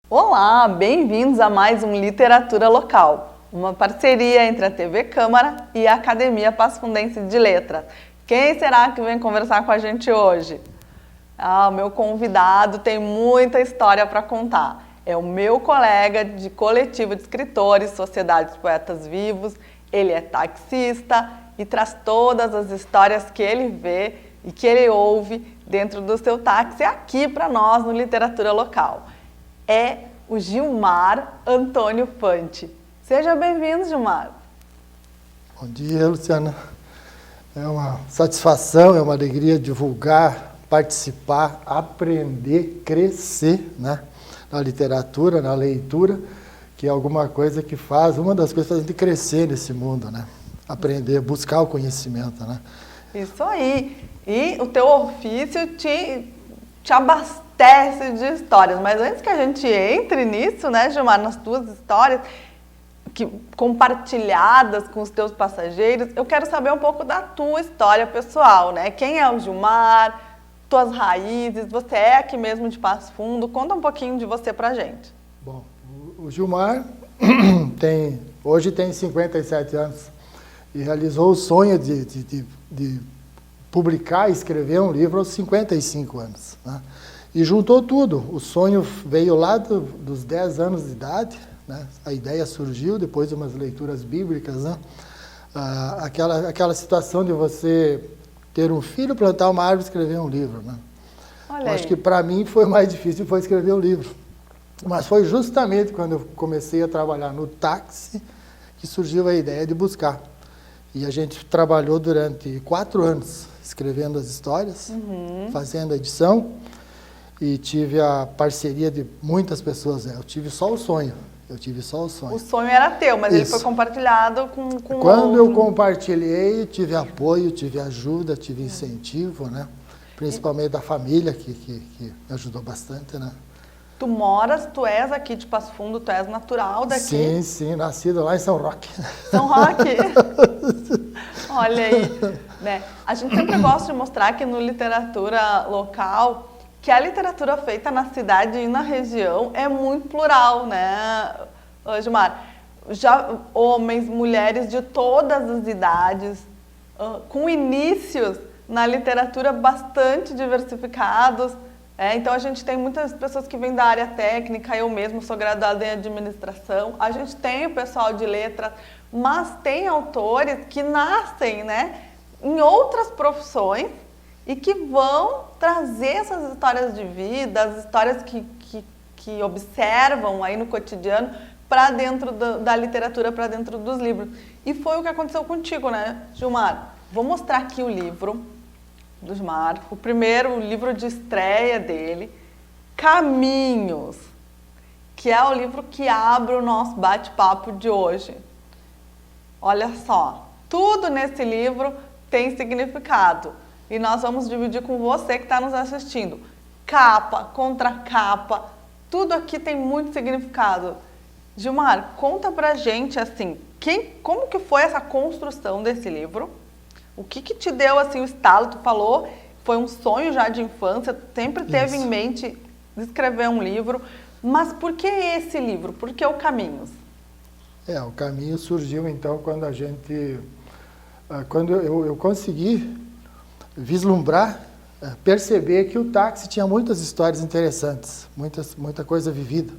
Olá, bem-vindos a mais um Literatura Local, uma parceria entre a TV Câmara e a Academia Passo Fundense de Letras. Quem será que vem conversar com a gente hoje? O meu convidado tem muita história para contar. É o meu colega de coletivo de escritores, Sociedade dos Poetas Vivos. Ele é taxista e traz todas as histórias que ele vê e que ele ouve dentro do seu táxi aqui para nós no Literatura Local. É o Gilmar Antônio Fanti. Seja bem-vindo, Gilmar. Bom dia, Luciana. É uma satisfação, é uma alegria divulgar, participar, aprender, crescer, né? Na literatura, na leitura, que é alguma coisa que faz, uma das coisas que faz a gente crescer nesse mundo, né? Aprender, buscar o conhecimento, né? Isso aí. E o teu ofício te abastece de histórias. Mas antes que a gente entre nisso, né, Gilmar, nas tuas histórias compartilhadas com os teus passageiros, eu quero saber um pouco da tua história pessoal, né? Quem é o Gilmar? Tuas raízes, você é aqui mesmo de Passo Fundo, conta um pouquinho de você pra gente. Bom, o Gilmar hoje tem 57 anos e realizou o sonho de publicar e escrever um livro aos 55 anos, né? E juntou tudo, o sonho veio lá dos 10 anos de idade, né? A ideia surgiu depois de umas leituras bíblicas, né? Aquela situação de você ter um filho, plantar uma árvore e escrever um livro, né? Olha Acho que para mim foi mais difícil foi escrever o livro. Mas foi justamente quando eu comecei a trabalhar no táxi que surgiu a ideia de buscar. E a gente trabalhou durante 4 anos escrevendo as histórias, fazendo a edição, e tive a parceria de muitas pessoas. Eu tive só o sonho. O sonho era teu, mas ele foi compartilhado com Quando eu compartilhei, tive apoio, tive ajuda, tive incentivo, né? Principalmente da família, que me ajudou bastante, né? Tu és aqui de Passo Fundo, tu és natural daqui? Sim, nascido lá em São Roque. São Roque? Olha aí, né? A gente sempre gosta de mostrar aqui no Literatura Local que a literatura feita na cidade e na região é muito plural, né, Gilmar? Já homens, mulheres de todas as idades, com inícios na literatura bastante diversificados. Então a gente tem muitas pessoas que vêm da área técnica, eu mesmo sou graduada em administração, a gente tem o pessoal de letras, mas tem autores que nascem, né, em outras profissões e que vão trazer essas histórias de vida, as histórias que observam aí no cotidiano para dentro da literatura, para dentro dos livros. E foi o que aconteceu contigo, né, Gilmar? Vou mostrar aqui o livro do Gilmar, o primeiro livro de estreia dele, Caminhos, que é o livro que abre o nosso bate-papo de hoje. Olha só, tudo nesse livro tem significado. E nós vamos dividir com você que está nos assistindo. Capa, contracapa, tudo aqui tem muito significado. Gilmar, conta pra gente, assim, como que foi essa construção desse livro? O que te deu, assim, o estalo? Tu falou, foi um sonho já de infância, sempre teve em mente escrever um livro. Mas por que esse livro? Por que o Caminhos? O Caminho surgiu, então, quando eu consegui vislumbrar, perceber que o táxi tinha muitas histórias interessantes, muita coisa vivida,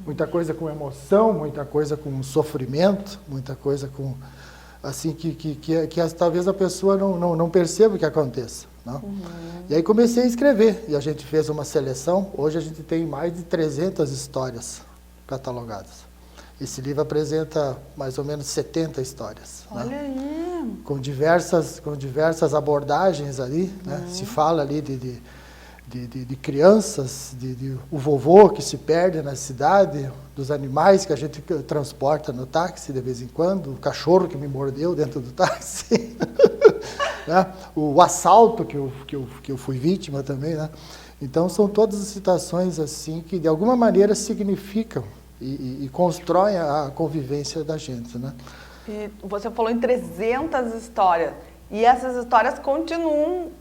muita coisa com emoção, muita coisa com sofrimento, muita coisa com, assim, que talvez a pessoa não perceba o que aconteça, não? E aí comecei a escrever, e a gente fez uma seleção, hoje a gente tem mais de 300 histórias catalogadas. Esse livro apresenta mais ou menos 70 histórias. Olha, né? Aí! Com diversas abordagens ali, né? Se fala ali de crianças, o vovô que se perde na cidade, dos animais que a gente transporta no táxi de vez em quando, o cachorro que me mordeu dentro do táxi, né? O assalto que eu fui vítima também, né? Então são todas as situações assim que de alguma maneira significam e constroem a convivência da gente, né? E você falou em 300 histórias. E essas histórias continuam,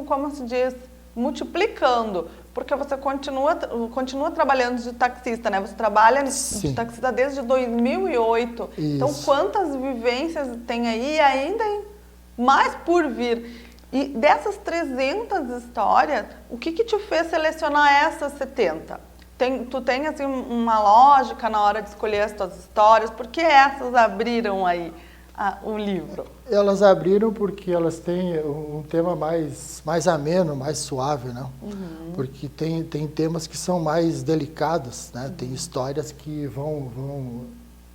como se diz, multiplicando, porque você continua trabalhando de taxista, né? Você trabalha de taxista desde 2008. Isso. Então, quantas vivências tem aí e ainda mais por vir? E dessas 300 histórias, o que te fez selecionar essas 70? Tu tem assim, uma lógica na hora de escolher as tuas histórias? Por que essas abriram aí o livro? Elas abriram porque elas têm um tema mais ameno, mais suave, né? Uhum. Porque tem temas que são mais delicados, né? Uhum. Tem histórias que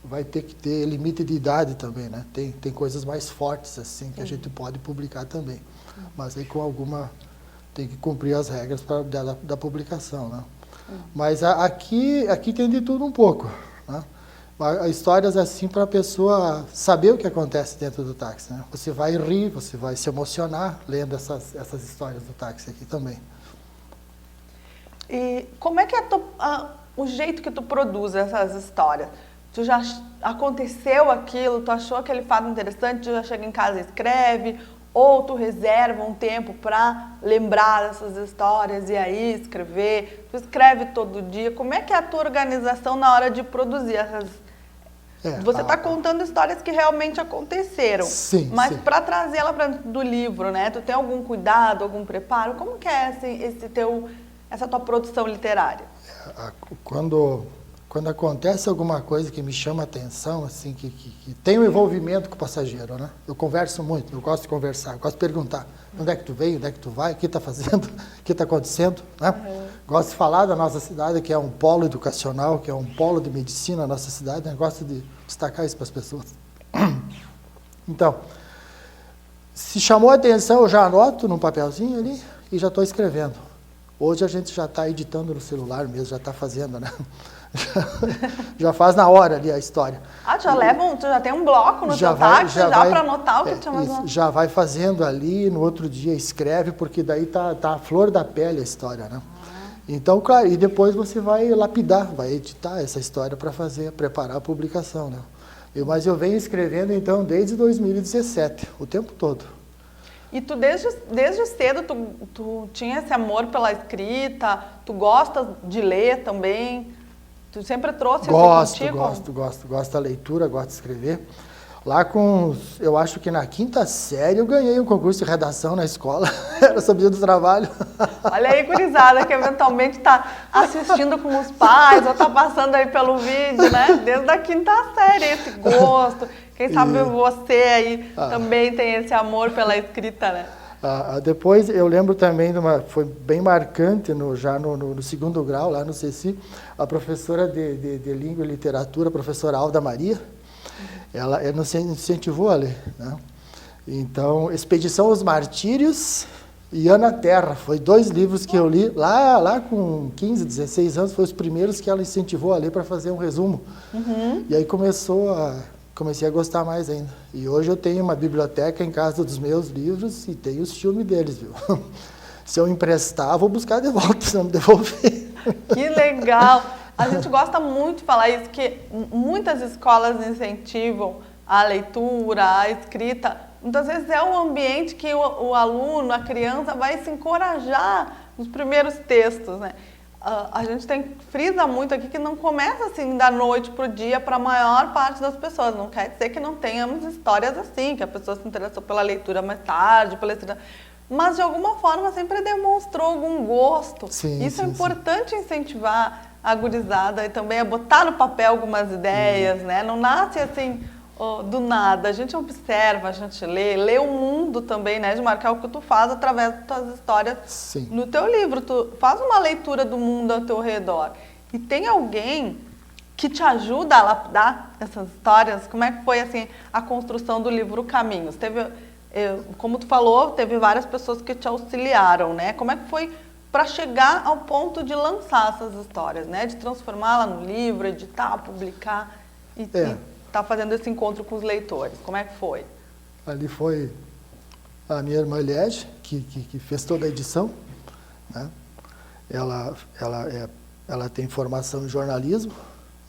vai ter que ter limite de idade também, né? Tem coisas mais fortes assim que a gente pode publicar também, mas aí com alguma tem que cumprir as regras da publicação, né? Mas aqui tem de tudo um pouco, né? Histórias assim para a pessoa saber o que acontece dentro do táxi, né? Você vai rir, você vai se emocionar lendo essas histórias do táxi aqui também. E como é que é o jeito que tu produz essas histórias? Tu já aconteceu aquilo, tu achou aquele fato interessante, tu já chega em casa e escreve, ou tu reserva um tempo para lembrar dessas histórias e aí escrever? Tu escreve todo dia. Como é que é a tua organização na hora de produzir essas? Você está contando histórias que realmente aconteceram, sim, mas para trazer ela para dentro do livro, né? Tu tem algum cuidado, algum preparo? Como que é essa tua produção literária? Quando acontece alguma coisa que me chama a atenção, assim, que tem um envolvimento com o passageiro, né? Eu converso muito, eu gosto de conversar, eu gosto de perguntar onde é que tu veio, onde é que tu vai, o que está fazendo, o que está acontecendo, né? Uhum. Gosto de falar da nossa cidade, que é um polo educacional, que é um polo de medicina na nossa cidade, né? Gosto de destacar isso para as pessoas. Então, se chamou a atenção, eu já anoto num papelzinho ali e já estou escrevendo. Hoje a gente já está editando no celular mesmo, já está fazendo, né? Já faz na hora ali a história. Tu já tem um bloco no teu táxi já para anotar o que tu mais já vai fazendo ali, no outro dia escreve, porque daí tá a flor da pele a história, né? Então, claro, e depois você vai lapidar, vai editar essa história para preparar a publicação, né? Mas eu venho escrevendo, então, desde 2017, o tempo todo. E tu, desde cedo, tu tinha esse amor pela escrita, tu gosta de ler também? Tu sempre trouxe isso contigo? Gosto da leitura, gosto de escrever. Lá eu acho que na 5ª série eu ganhei um concurso de redação na escola, era sobre o dia do trabalho. Olha aí, gurizada, que eventualmente está assistindo com os pais, ou está passando aí pelo vídeo, né? Desde a 5ª série, esse gosto. Quem sabe você aí também tem esse amor pela escrita, né? Depois eu lembro também foi bem marcante já no 2º grau, lá no CECI, a professora de Língua e Literatura, a professora Alda Maria, ela nos incentivou a ler, né? Então, Expedição aos Martírios e Ana Terra, foi 2 livros que eu li lá com 15, 16 anos, foi os primeiros que ela incentivou a ler para fazer um resumo. Uhum. E aí comecei a gostar mais ainda. E hoje eu tenho uma biblioteca em casa dos meus livros e tenho os filmes deles, viu? Se eu emprestar, vou buscar de volta, se não me devolver. Que legal! A gente gosta muito de falar isso, que muitas escolas incentivam a leitura, a escrita. Muitas vezes é um ambiente que o aluno, a criança, vai se encorajar nos primeiros textos, né? A gente frisa muito aqui que não começa assim da noite para o dia para a maior parte das pessoas. Não quer dizer que não tenhamos histórias assim, que a pessoa se interessou pela leitura mais tarde, mas de alguma forma sempre demonstrou algum gosto. Isso é importante incentivar a gurizada e também a botar no papel algumas ideias, né? Não nasce assim do nada, a gente observa, a gente lê o mundo também, né? De marcar o que tu faz através das tuas histórias no teu livro. Tu faz uma leitura do mundo ao teu redor. E tem alguém que te ajuda a lapidar essas histórias? Como é que foi assim a construção do livro Caminhos? Como tu falou, teve várias pessoas que te auxiliaram, né? Como é que foi para chegar ao ponto de lançar essas histórias, né? De transformá-la no livro, editar, publicar e tá fazendo esse encontro com os leitores. Como é que foi? Ali foi a minha irmã Liege, que fez toda a edição, né? Ela tem formação em jornalismo,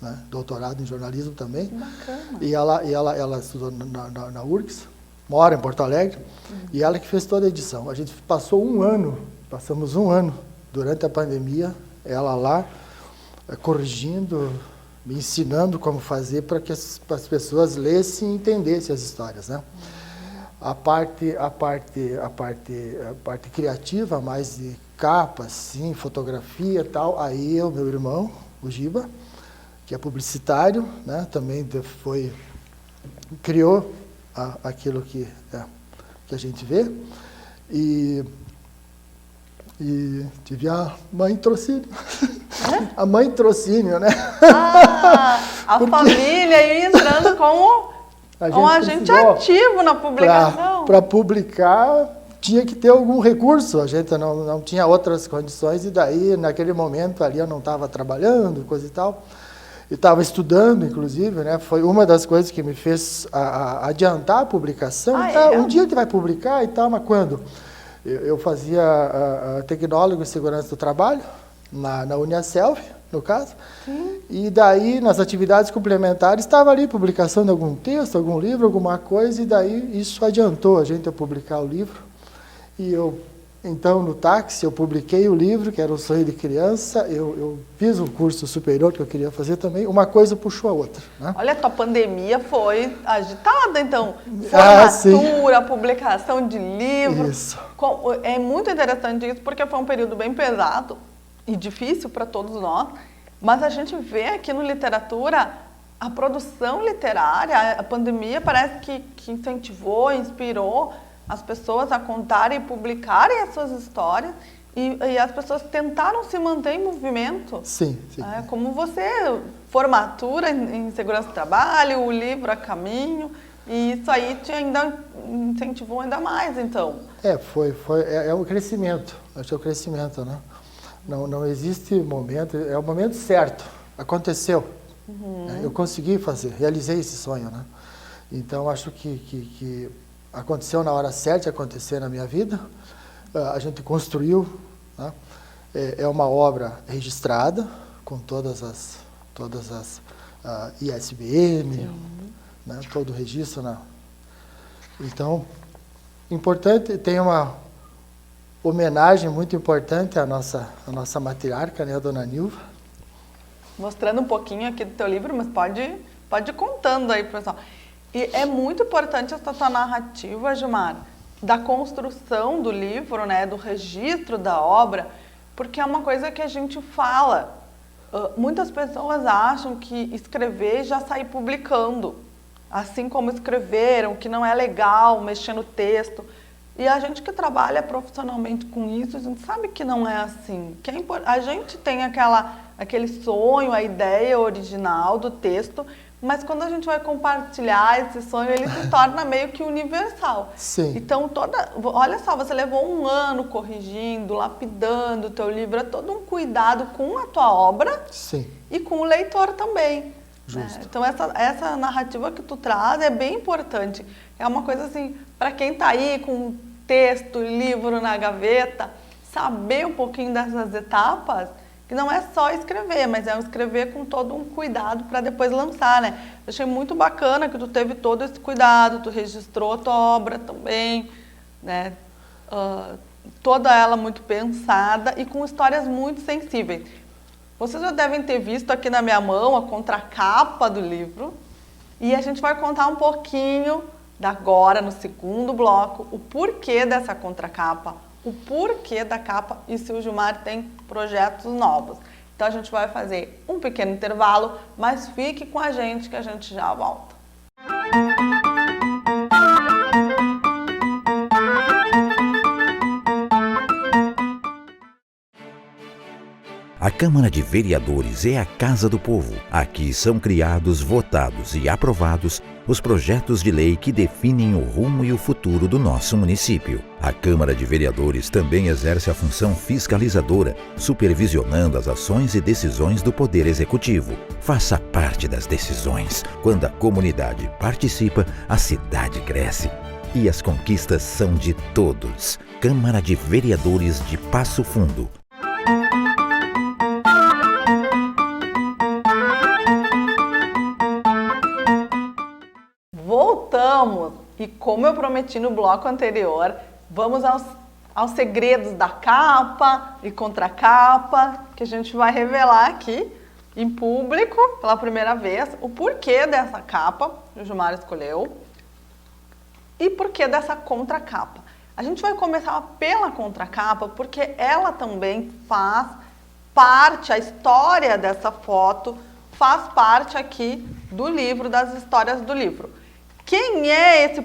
né? Doutorado em jornalismo também. Bacana. E ela estudou na URGS, mora em Porto Alegre, e ela que fez toda a edição. A gente passamos um ano durante a pandemia, ela lá, corrigindo, me ensinando como fazer para que as pessoas lessem e entendessem as histórias, né? A parte criativa, mais de capa, assim, fotografia e tal, aí o meu irmão, o Giba, que é publicitário, né, também criou aquilo que a gente vê, e tive a mãe trocínio. A mãe trocínio, né? A família aí entrando como um agente ativo na publicação. Para publicar, tinha que ter algum recurso, a gente não tinha outras condições, e daí, naquele momento ali, eu não estava trabalhando, coisa e tal, e estava estudando, inclusive, né? Foi uma das coisas que me fez adiantar a publicação. Um dia a gente vai publicar e tal, mas quando? Eu fazia tecnólogo em segurança do trabalho, na Uniaselv, no caso. Sim. E daí, nas atividades complementares, estava ali publicação de algum texto, algum livro, alguma coisa, e daí isso adiantou a gente a publicar o livro. E então, no táxi, eu publiquei o livro, que era o sonho de criança, eu fiz um curso superior que eu queria fazer também, uma coisa puxou a outra, né? Olha, a tua pandemia foi agitada, então, formatura, publicação de livro. Isso. É muito interessante isso, porque foi um período bem pesado e difícil para todos nós, mas a gente vê aqui no Literatura a produção literária, a pandemia parece que incentivou, inspirou as pessoas a contarem e publicarem as suas histórias, e as pessoas tentaram se manter em movimento. Sim, sim. Como você, formatura em segurança do trabalho, o livro a caminho, e isso aí te ainda incentivou ainda mais, então. É um crescimento, acho que é o crescimento, né? Não existe momento, é o momento certo, aconteceu. Né? Eu consegui fazer, realizei esse sonho, né? Então, acho que aconteceu na hora certa de acontecer na minha vida, a gente construiu, né? É uma obra registrada, com todas as ISBN, né? Todo o registro. Né? Então, importante, tem uma homenagem muito importante à nossa matriarca, né, a Dona Nilva. Mostrando um pouquinho aqui do teu livro, mas pode ir contando aí, pessoal. E é muito importante essa tua narrativa, Gilmar, da construção do livro, né, do registro da obra, porque é uma coisa que a gente fala. Muitas pessoas acham que escrever e já sair publicando, assim como escreveram, que não é legal mexer no texto. E a gente que trabalha profissionalmente com isso, a gente sabe que não é assim. Que a gente tem aquele sonho, a ideia original do texto, mas quando a gente vai compartilhar esse sonho, ele se torna meio que universal. Sim. Então, olha só, você levou um ano corrigindo, lapidando o teu livro, é todo um cuidado com a tua obra. Sim. E com o leitor também. Justo. Né? Então, essa narrativa que tu traz é bem importante. É uma coisa assim, para quem está aí com texto, livro na gaveta, saber um pouquinho dessas etapas, que não é só escrever, mas é escrever com todo um cuidado para depois lançar, né? Eu achei muito bacana que tu teve todo esse cuidado, tu registrou a tua obra também, né? Toda ela muito pensada e com histórias muito sensíveis. Vocês já devem ter visto aqui na minha mão a contracapa do livro, e a gente vai contar um pouquinho agora, no segundo bloco, o porquê dessa contracapa, o porquê da capa e se o Gilmar tem projetos novos. Então a gente vai fazer um pequeno intervalo, mas fique com a gente que a gente já volta. A Câmara de Vereadores é a Casa do Povo. Aqui são criados, votados e aprovados os projetos de lei que definem o rumo e o futuro do nosso município. A Câmara de Vereadores também exerce a função fiscalizadora, supervisionando as ações e decisões do Poder Executivo. Faça parte das decisões. Quando a comunidade participa, a cidade cresce. E as conquistas são de todos. Câmara de Vereadores de Passo Fundo. Voltamos! E como eu prometi no bloco anterior, vamos aos segredos da capa e contracapa, que a gente vai revelar aqui em público, pela primeira vez, o porquê dessa capa que o Gilmar escolheu e porquê dessa contracapa. A gente vai começar pela contracapa, porque ela também faz parte, a história dessa foto faz parte aqui do livro, das histórias do livro. Quem é esse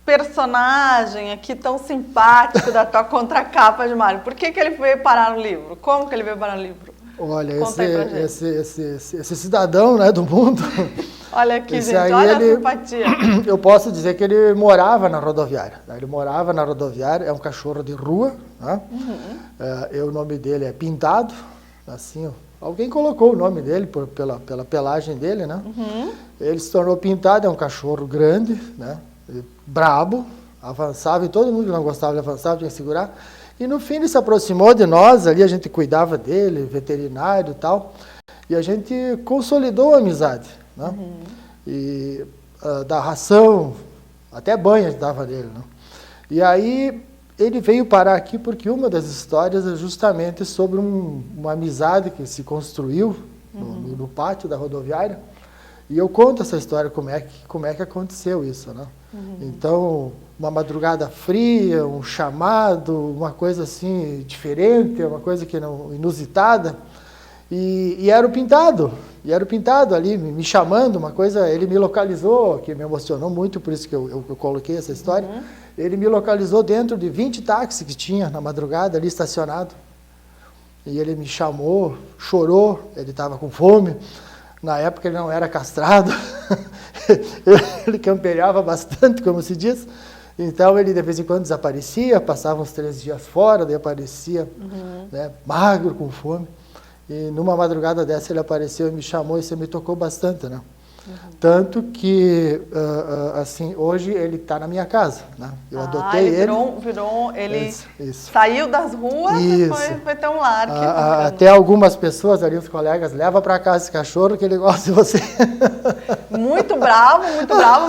personagem aqui tão simpático da tua contracapa, Gilmar? Por que ele veio parar no livro? Como que ele veio parar no livro? Olha, esse cidadão, né, do mundo... Olha aqui, gente, olha a simpatia. Eu posso dizer que ele morava na rodoviária. Ele morava na rodoviária, é um cachorro de rua. Né? O nome dele é Pintado. Assim, alguém colocou o nome dele pela pelagem dele, né? Ele se tornou Pintado, é um cachorro grande, né? Brabo, avançava, e todo mundo que não gostava de avançar tinha que segurar. E no fim ele se aproximou de nós, ali a gente cuidava dele, veterinário e tal, e a gente consolidou a amizade, né? E da ração, até banho a gente dava nele, né? E aí ele veio parar aqui porque uma das histórias é justamente sobre uma amizade que se construiu no pátio da rodoviária, e eu conto essa história, como é que aconteceu isso, né? Então, uma madrugada fria, um chamado, uma coisa assim diferente, uma coisa que não inusitada, e era o Pintado ali me chamando, uma coisa, ele me localizou, que me emocionou muito, por isso que eu coloquei essa história. Ele me localizou dentro de 20 táxis que tinha na madrugada ali estacionado, e ele me chamou, chorou, ele estava com fome. Na época ele não era castrado, ele campeirava bastante, como se diz. Então ele de vez em quando desaparecia, passava uns 3 dias fora, daí aparecia, né, magro, com fome. E numa madrugada dessa ele apareceu e me chamou, e isso me tocou bastante, né? Tanto que, assim, hoje ele está na minha casa, né? Eu adotei ele. Ele isso. Saiu das ruas e foi ter um lar. Até algumas pessoas ali, os colegas, leva para casa esse cachorro que ele gosta de você. Muito bravo,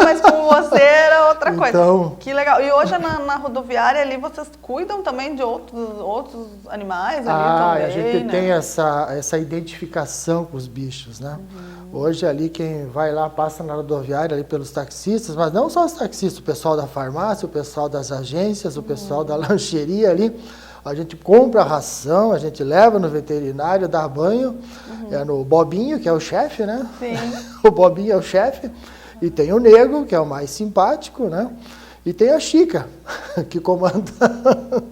mas com você era outra coisa. Então, que legal. E hoje na rodoviária ali vocês cuidam também de outros animais ali também, a gente né? tem essa identificação com os bichos, né? Hoje ali quem vai lá passa na rodoviária ali pelos taxistas, mas não só os taxistas, o pessoal da farmácia, o pessoal das agências, o pessoal da lancheria ali. A gente compra a ração, a gente leva no veterinário, dá banho, é no Bobinho, que é o chefe, né? Sim. O Bobinho é o chefe, e tem o Nego, que é o mais simpático, né? E tem a Chica, que comanda.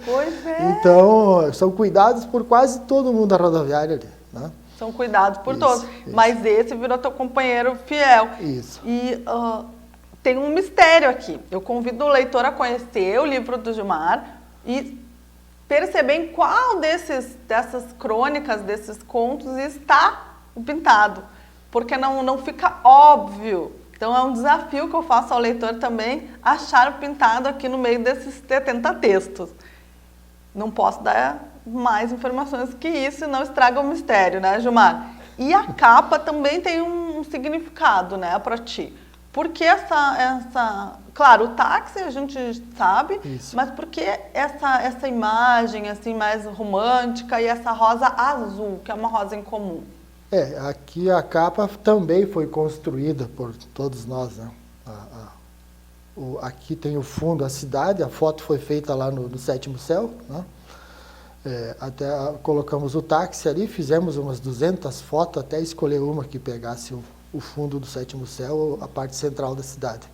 Pois é. Então, são cuidados por quase todo mundo da rodoviária ali, né? São cuidados por todos. Mas esse virou teu companheiro fiel. Isso. E tem um mistério aqui. Eu convido o leitor a conhecer o livro do Gilmar e perceber em qual dessas crônicas, desses contos está o Pintado. Porque não fica óbvio. Então é um desafio que eu faço ao leitor também, achar o Pintado aqui no meio desses 70 textos. Não posso dar mais informações que isso e não estraga o mistério, né, Gilmar? E a capa também tem um significado, né, para ti. Por que claro, o táxi a gente sabe, mas por que essa imagem assim mais romântica e essa rosa azul, que é uma rosa em comum? Aqui a capa também foi construída por todos nós, né? Aqui tem o fundo, a cidade, a foto foi feita lá no 7º céu, né? Até colocamos o táxi ali, fizemos umas 200 fotos, até escolher uma que pegasse o fundo do 7º céu, a parte central da cidade.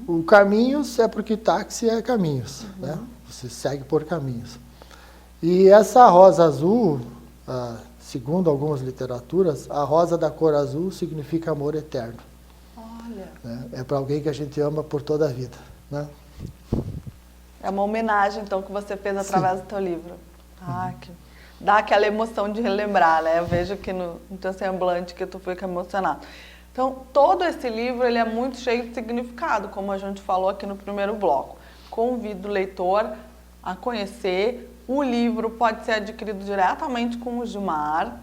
O Caminhos é porque táxi é caminhos, né? Você segue por caminhos. E essa rosa azul, segundo algumas literaturas, a rosa da cor azul significa amor eterno. Olha. Né? É para alguém que a gente ama por toda a vida, né? É uma homenagem, então, que você fez através do teu livro. Que dá aquela emoção de relembrar, né? Eu vejo que no teu semblante que tu fica emocionado. Então, todo esse livro, ele é muito cheio de significado, como a gente falou aqui no primeiro bloco. Convido o leitor a conhecer. O livro pode ser adquirido diretamente com o Gilmar.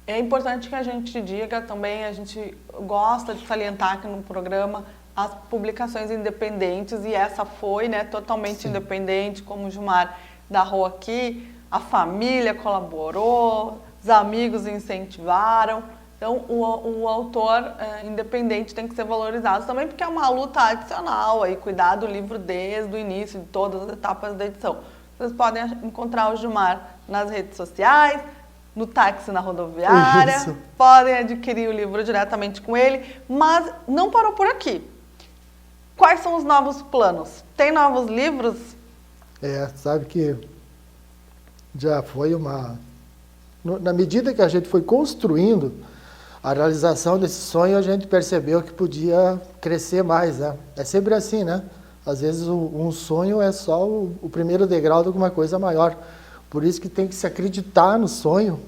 É importante que a gente diga também, a gente gosta de salientar aqui no programa, as publicações independentes, e essa foi, né, totalmente Sim. independente, como o Gilmar narrou aqui, a família colaborou, os amigos incentivaram. Então, o autor independente tem que ser valorizado também, porque é uma luta adicional, aí, cuidar do livro desde o início, de todas as etapas da edição. Vocês podem encontrar o Gilmar nas redes sociais, no táxi na rodoviária, Isso. podem adquirir o livro diretamente com ele, mas não parou por aqui. Quais são os novos planos? Tem novos livros? Sabe que já foi na medida que a gente foi construindo a realização desse sonho, a gente percebeu que podia crescer mais, né? É sempre assim, né? Às vezes um sonho é só o primeiro degrau de alguma coisa maior. Por isso que tem que se acreditar no sonho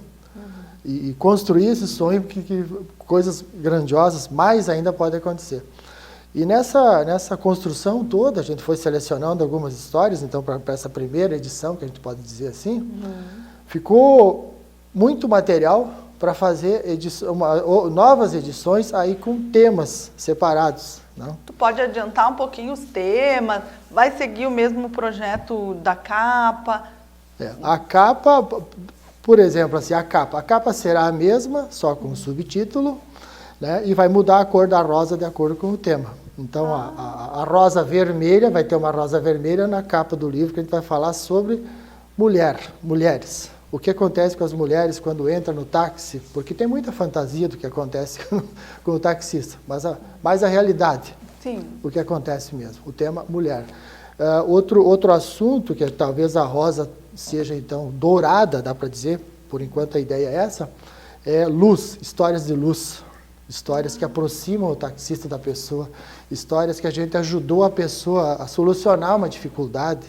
e construir esse sonho, porque coisas grandiosas mais ainda podem acontecer. E nessa construção toda, a gente foi selecionando algumas histórias, então, para essa primeira edição, que a gente pode dizer assim, ficou muito material para fazer novas edições aí com temas separados. Não? Tu pode adiantar um pouquinho os temas? Vai seguir o mesmo projeto da capa? A capa, por exemplo, assim, a capa será a mesma, só com o subtítulo, né, e vai mudar a cor da rosa de acordo com o tema. Então, a rosa vermelha, vai ter uma rosa vermelha na capa do livro, que a gente vai falar sobre mulheres. O que acontece com as mulheres quando entram no táxi, porque tem muita fantasia do que acontece com o taxista, mas a realidade, Sim. o que acontece mesmo, o tema mulher. Outro assunto, que talvez a rosa seja então dourada, dá para dizer, por enquanto a ideia é essa, é luz, histórias de luz, histórias que aproximam o taxista da pessoa, histórias que a gente ajudou a pessoa a solucionar uma dificuldade,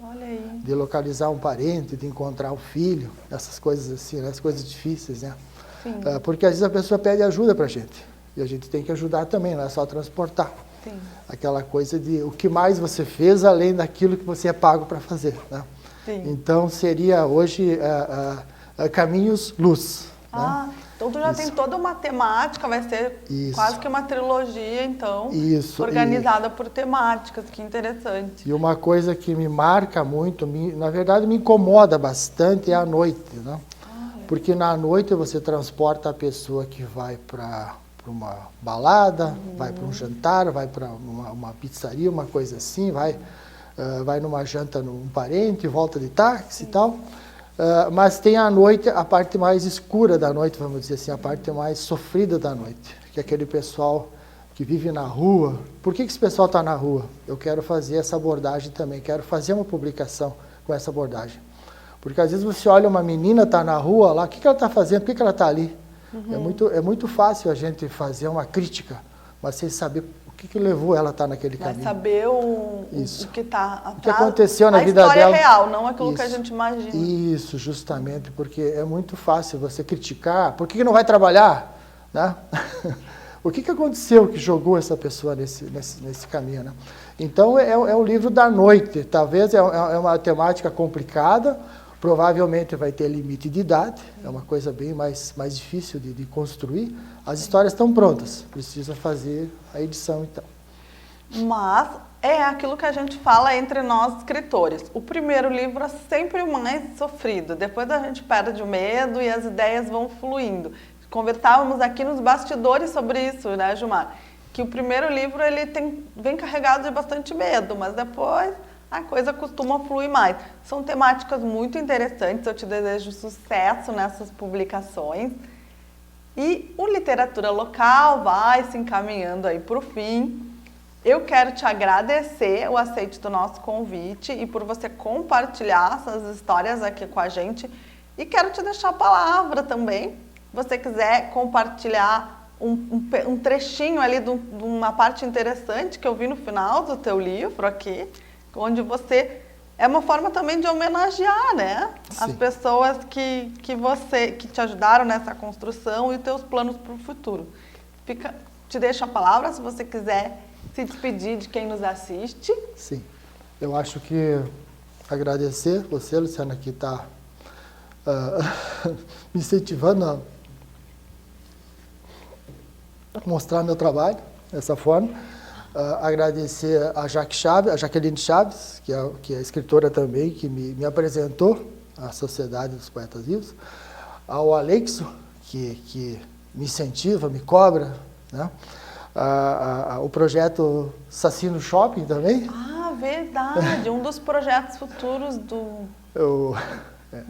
Olha aí. de localizar um parente, de encontrar o filho, essas coisas assim, né? As coisas difíceis, né? Sim. Porque às vezes a pessoa pede ajuda para a gente, e a gente tem que ajudar também, não é só transportar. Sim. Aquela coisa de o que mais você fez além daquilo que você é pago para fazer, né? Sim. Então seria hoje Caminhos Luz. Ah, Né? então tu já Isso. tem toda uma temática, vai ser Isso. quase que uma trilogia, então, Isso, organizada por temáticas, que interessante. E uma coisa que me marca muito, na verdade me incomoda bastante, é a noite, né? Porque na noite você transporta a pessoa que vai para uma balada, vai para um jantar, vai para uma pizzaria, uma coisa assim, vai numa janta num parente, volta de táxi e tal. Mas tem à noite a parte mais escura da noite, vamos dizer assim, a parte mais sofrida da noite, que é aquele pessoal que vive na rua. Por que esse pessoal está na rua? Eu quero fazer essa abordagem também, quero fazer uma publicação com essa abordagem. Porque às vezes você olha uma menina, está na rua lá, o que ela está fazendo, por que ela está ali? É muito fácil a gente fazer uma crítica, mas sem saber o que levou ela a estar naquele Vai caminho. saber o que está atrás. O que aconteceu na vida dela. A história real, não aquilo Isso. que a gente imagina. Isso, justamente, porque é muito fácil você criticar. Por que não vai trabalhar? Né? O que aconteceu que jogou essa pessoa nesse caminho? Né? Então, é um livro da noite. Talvez é uma temática complicada, provavelmente vai ter limite de idade, é uma coisa bem mais difícil de construir. As histórias estão prontas, precisa fazer a edição então. Mas é aquilo que a gente fala entre nós escritores. O primeiro livro é sempre o mais sofrido, depois a gente perde o medo e as ideias vão fluindo. Conversávamos aqui nos bastidores sobre isso, né, Gilmar? Que o primeiro livro ele vem carregado de bastante medo, mas depois a coisa costuma fluir mais. São temáticas muito interessantes, eu te desejo sucesso nessas publicações. E o Literatura Local vai se encaminhando aí para o fim. Eu quero te agradecer o aceite do nosso convite e por você compartilhar essas histórias aqui com a gente. E quero te deixar a palavra também. Se você quiser compartilhar um trechinho ali de uma parte interessante que eu vi no final do teu livro aqui, onde você... É uma forma também de homenagear, né? Sim. As pessoas que te ajudaram nessa construção e teus planos para o futuro. Te deixo a palavra se você quiser se despedir de quem nos assiste. Sim. Eu acho que agradecer você, Luciana, que está me incentivando a mostrar meu trabalho dessa forma. agradecer a Jaqueline Chaves, que é escritora também, que me apresentou à Sociedade dos Poetas Vivos, ao Alexo, que me incentiva, me cobra, né? O projeto Sassino Shopping também. Ah, verdade, um dos projetos futuros do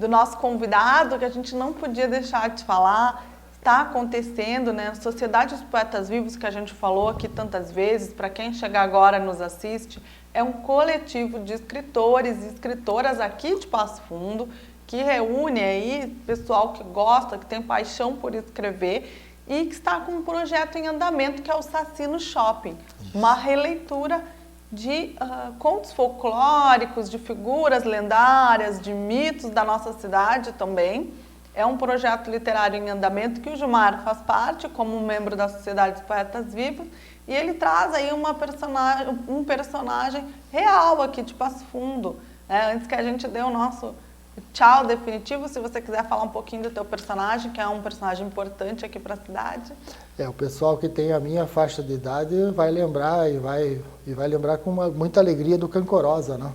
nosso convidado, que a gente não podia deixar de falar, está acontecendo, né? A Sociedade dos Poetas Vivos, que a gente falou aqui tantas vezes, para quem chegar agora nos assiste, é um coletivo de escritores e escritoras aqui de Passo Fundo, que reúne aí pessoal que gosta, que tem paixão por escrever e que está com um projeto em andamento, que é o Sassino Shopping, uma releitura de contos folclóricos, de figuras lendárias, de mitos da nossa cidade também. É um projeto literário em andamento que o Gilmar faz parte como membro da Sociedade dos Poetas Vivos, e ele traz aí um personagem real aqui de Passo Fundo. Antes que a gente dê o nosso tchau definitivo, se você quiser falar um pouquinho do teu personagem, que é um personagem importante aqui para a cidade. O pessoal que tem a minha faixa de idade vai lembrar e vai lembrar com muita alegria do Cancorosa, né?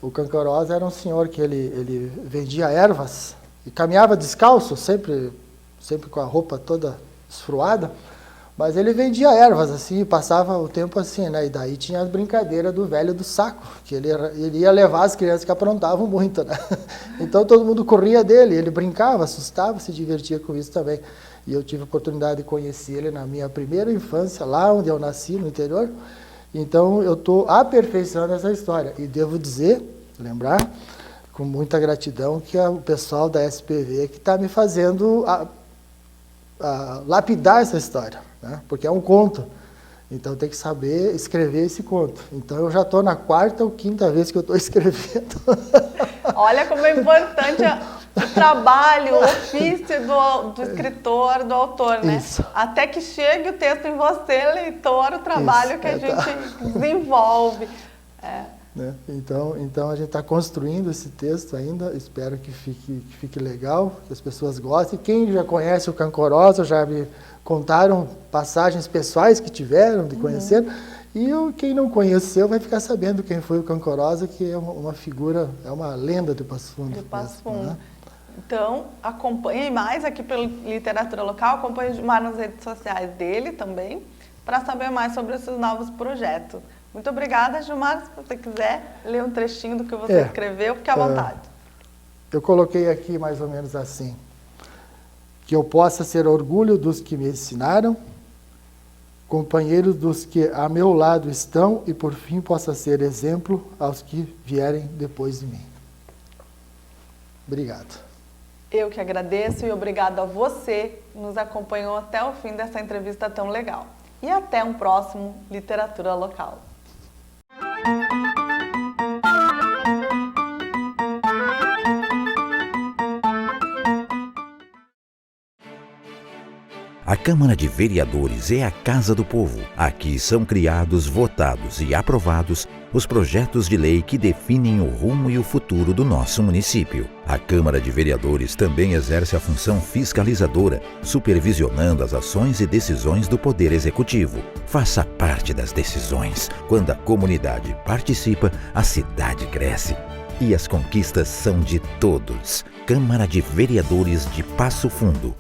O Cancorosa era um senhor que ele vendia ervas e caminhava descalço, sempre com a roupa toda esfruada, mas ele vendia ervas assim, e passava o tempo assim, né? E daí tinha a brincadeira do velho do saco, que ele ia levar as crianças que aprontavam muito, né? Então todo mundo corria dele, ele brincava, assustava, se divertia com isso também. E eu tive a oportunidade de conhecer ele na minha primeira infância, lá onde eu nasci, no interior. Então eu estou aperfeiçoando essa história. E devo lembrar, com muita gratidão, que é o pessoal da SPV que está me fazendo lapidar essa história, né? Porque é um conto, então tem que saber escrever esse conto. Então eu já estou na 4ª ou 5ª vez que eu estou escrevendo. Olha como é importante o trabalho, o ofício do escritor, do autor, né? Isso. Até que chegue o texto em você, leitor, o trabalho que a gente desenvolve. Né? Então a gente está construindo esse texto ainda, espero que fique legal, que as pessoas gostem. Quem já conhece o Cancorosa já me contaram passagens pessoais que tiveram de conhecer, e quem não conheceu vai ficar sabendo quem foi o Cancorosa, que é uma figura, é uma lenda do Passo Fundo. De Passo Fundo. Né? Então, acompanhe mais aqui pela Literatura Local, acompanhe o Gilmar nas redes sociais dele também, para saber mais sobre esses novos projetos. Muito obrigada, Gilmar. Se você quiser ler um trechinho do que você escreveu, fique à vontade. Eu coloquei aqui mais ou menos assim: que eu possa ser orgulho dos que me ensinaram, companheiro dos que a meu lado estão, e por fim possa ser exemplo aos que vierem depois de mim. Obrigado. Eu que agradeço, e obrigado a você que nos acompanhou até o fim dessa entrevista tão legal. E até um próximo Literatura Local. A Câmara de Vereadores é a Casa do Povo. Aqui são criados, votados e aprovados os projetos de lei que definem o rumo e o futuro do nosso município. A Câmara de Vereadores também exerce a função fiscalizadora, supervisionando as ações e decisões do Poder Executivo. Faça parte das decisões. Quando a comunidade participa, a cidade cresce. E as conquistas são de todos. Câmara de Vereadores de Passo Fundo.